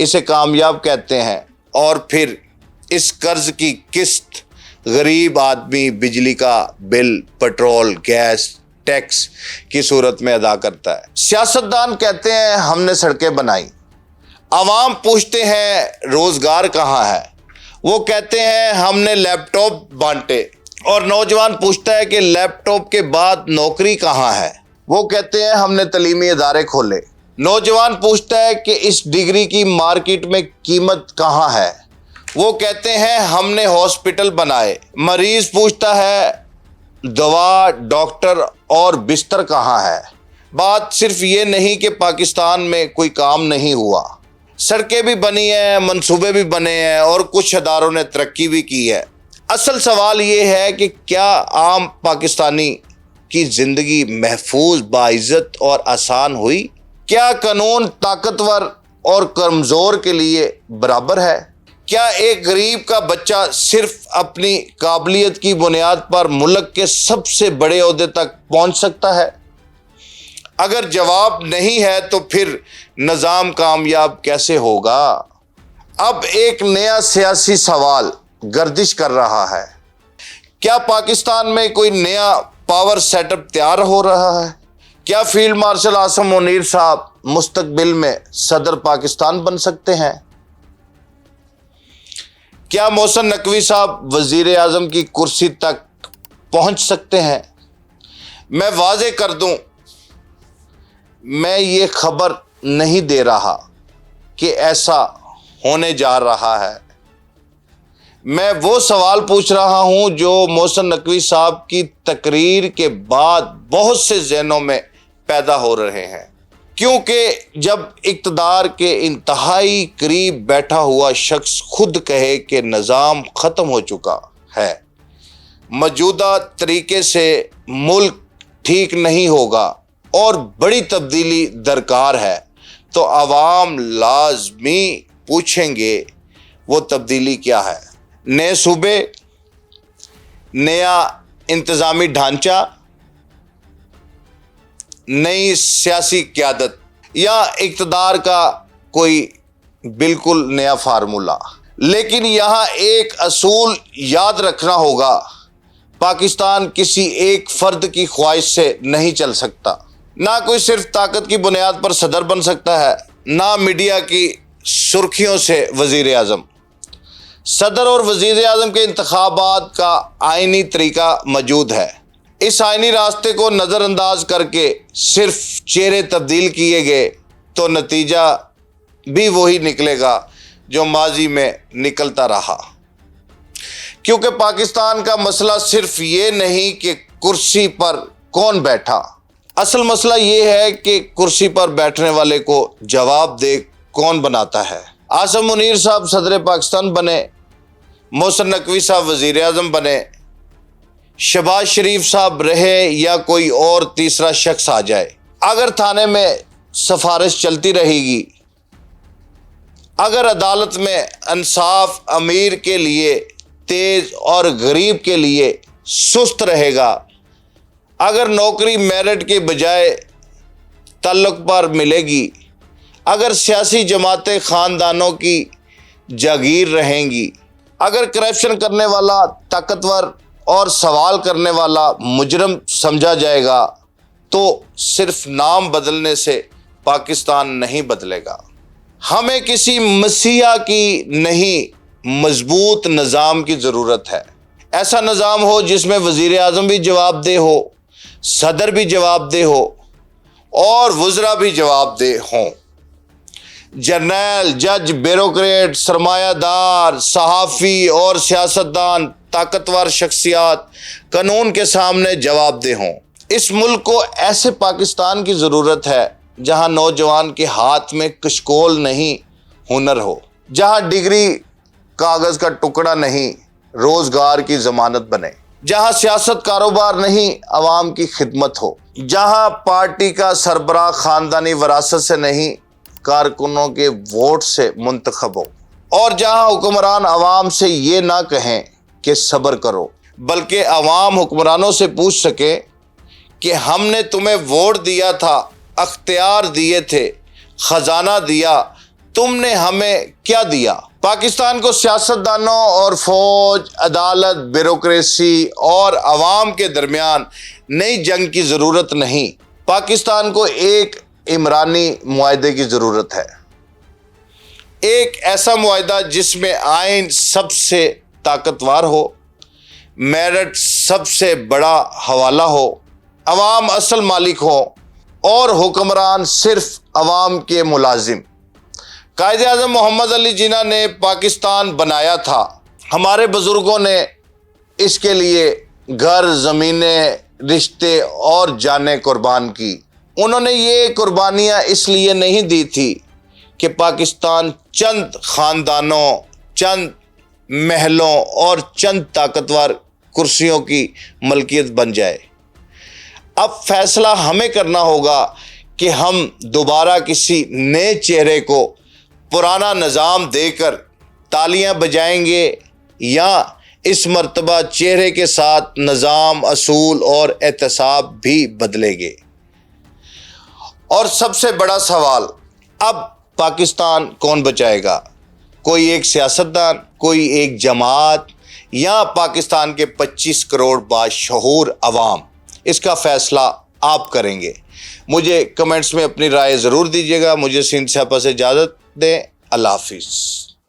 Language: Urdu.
اسے کامیاب کہتے ہیں، اور پھر اس قرض کی قسط غریب آدمی بجلی کا بل، پیٹرول، گیس، ٹیکس کی صورت میں ادا کرتا ہے۔ سیاستدان کہتے ہیں ہم نے سڑکیں بنائی، عوام پوچھتے ہیں روزگار کہاں ہے، وہ کہتے ہیں ہم نے لیپ ٹاپ بانٹے، اور نوجوان پوچھتا ہے کہ لیپ ٹاپ کے بعد نوکری کہاں ہے، وہ کہتے ہیں ہم نے تعلیمی ادارے کھولے۔ نوجوان پوچھتا ہے کہ اس ڈگری کی مارکیٹ میں قیمت کہاں ہے، وہ کہتے ہیں ہم نے ہاسپٹل بنائے۔ مریض پوچھتا ہے دوا، ڈاکٹر اور بستر کہاں ہے۔ بات صرف یہ نہیں کہ پاکستان میں کوئی کام نہیں ہوا، سڑکیں بھی بنی ہیں، منصوبے بھی بنے ہیں، اور کچھ اداروں نے ترقی بھی کی ہے۔ اصل سوال یہ ہے کہ کیا عام پاکستانی کی زندگی محفوظ، باعزت اور آسان ہوئی؟ کیا قانون طاقتور اور کمزور کے لیے برابر ہے؟ کیا ایک غریب کا بچہ صرف اپنی قابلیت کی بنیاد پر ملک کے سب سے بڑے عہدے تک پہنچ سکتا ہے؟ اگر جواب نہیں ہے تو پھر نظام کامیاب کیسے ہوگا؟ اب ایک نیا سیاسی سوال گردش کر رہا ہے، کیا پاکستان میں کوئی نیا پاور سیٹ اپ تیار ہو رہا ہے؟ کیا فیلڈ مارشل عاصم منیر صاحب مستقبل میں صدر پاکستان بن سکتے ہیں؟ کیا محسن نقوی صاحب وزیر اعظم کی کرسی تک پہنچ سکتے ہیں؟ میں واضح کر دوں، میں یہ خبر نہیں دے رہا کہ ایسا ہونے جا رہا ہے، میں وہ سوال پوچھ رہا ہوں جو محسن نقوی صاحب کی تقریر کے بعد بہت سے ذہنوں میں پیدا ہو رہے ہیں، کیونکہ جب اقتدار کے انتہائی قریب بیٹھا ہوا شخص خود کہے کہ نظام ختم ہو چکا ہے، موجودہ طریقے سے ملک ٹھیک نہیں ہوگا اور بڑی تبدیلی درکار ہے، تو عوام لازمی پوچھیں گے وہ تبدیلی کیا ہے؟ نئے صوبے، نیا انتظامی ڈھانچہ، نئی سیاسی قیادت، یا اقتدار کا کوئی بالکل نیا فارمولہ؟ لیکن یہاں ایک اصول یاد رکھنا ہوگا، پاکستان کسی ایک فرد کی خواہش سے نہیں چل سکتا، نہ کوئی صرف طاقت کی بنیاد پر صدر بن سکتا ہے، نہ میڈیا کی سرخیوں سے وزیر اعظم۔ صدر اور وزیر اعظم کے انتخابات کا آئینی طریقہ موجود ہے، اس آئینی راستے کو نظر انداز کر کے صرف چہرے تبدیل کیے گئے تو نتیجہ بھی وہی نکلے گا جو ماضی میں نکلتا رہا، کیونکہ پاکستان کا مسئلہ صرف یہ نہیں کہ کرسی پر کون بیٹھا، اصل مسئلہ یہ ہے کہ کرسی پر بیٹھنے والے کو جواب دہ کون بناتا ہے۔ عاصم منیر صاحب صدر پاکستان بنے، محسن نقوی صاحب وزیر اعظم بنے، شہباز شریف صاحب رہے یا کوئی اور تیسرا شخص آ جائے، اگر تھانے میں سفارش چلتی رہے گی، اگر عدالت میں انصاف امیر کے لیے تیز اور غریب کے لیے سست رہے گا، اگر نوکری میرٹ کے بجائے تعلق پر ملے گی، اگر سیاسی جماعتیں خاندانوں کی جاگیر رہیں گی، اگر کرپشن کرنے والا طاقتور اور سوال کرنے والا مجرم سمجھا جائے گا، تو صرف نام بدلنے سے پاکستان نہیں بدلے گا۔ ہمیں کسی مسیحا کی نہیں، مضبوط نظام کی ضرورت ہے، ایسا نظام ہو جس میں وزیر اعظم بھی جواب دہ ہو، صدر بھی جواب دہ ہو اور وزراء بھی جواب دہ ہوں۔ جرنیل، جج، بیوروکریٹ، سرمایہ دار، صحافی اور سیاستدان، طاقتور شخصیات قانون کے سامنے جواب دہ ہوں۔ اس ملک کو ایسے پاکستان کی ضرورت ہے جہاں نوجوان کے ہاتھ میں کشکول نہیں، ہنر ہو، جہاں ڈگری کاغذ کا ٹکڑا نہیں، روزگار کی ضمانت بنے، جہاں سیاست کاروبار نہیں، عوام کی خدمت ہو، جہاں پارٹی کا سربراہ خاندانی وراثت سے نہیں، کارکنوں کے ووٹ سے منتخب ہو، اور جہاں حکمران عوام سے یہ نہ کہیں کہ صبر کرو، بلکہ عوام حکمرانوں سے پوچھ سکے کہ ہم نے تمہیں ووٹ دیا تھا، اختیار دیے تھے، خزانہ دیا، تم نے ہمیں کیا دیا؟ پاکستان کو سیاستدانوں اور فوج، عدالت، بیوروکریسی اور عوام کے درمیان نئی جنگ کی ضرورت نہیں، پاکستان کو ایک عمرانی معاہدے کی ضرورت ہے، ایک ایسا معاہدہ جس میں آئین سب سے طاقتور ہو، میرٹ سب سے بڑا حوالہ ہو، عوام اصل مالک ہو اور حکمران صرف عوام کے ملازم۔ قائد اعظم محمد علی جناح نے پاکستان بنایا تھا، ہمارے بزرگوں نے اس کے لیے گھر، زمینیں، رشتے اور جانیں قربان کی۔ انہوں نے یہ قربانیاں اس لیے نہیں دی تھی کہ پاکستان چند خاندانوں، چند محلوں اور چند طاقتور کرسیوں کی ملکیت بن جائے۔ اب فیصلہ ہمیں کرنا ہوگا کہ ہم دوبارہ کسی نئے چہرے کو پرانا نظام دے کر تالیاں بجائیں گے یا اس مرتبہ چہرے کے ساتھ نظام، اصول اور احتساب بھی بدلیں گے۔ اور سب سے بڑا سوال، اب پاکستان کون بچائے گا؟ کوئی ایک سیاستدان، کوئی ایک جماعت یا پاکستان کے 25 کروڑ باشعور عوام؟ اس کا فیصلہ آپ کریں گے۔ مجھے کمنٹس میں اپنی رائے ضرور دیجیے گا۔ مجھے سین سیاپا سے اجازت دیں۔ اللہ حافظ۔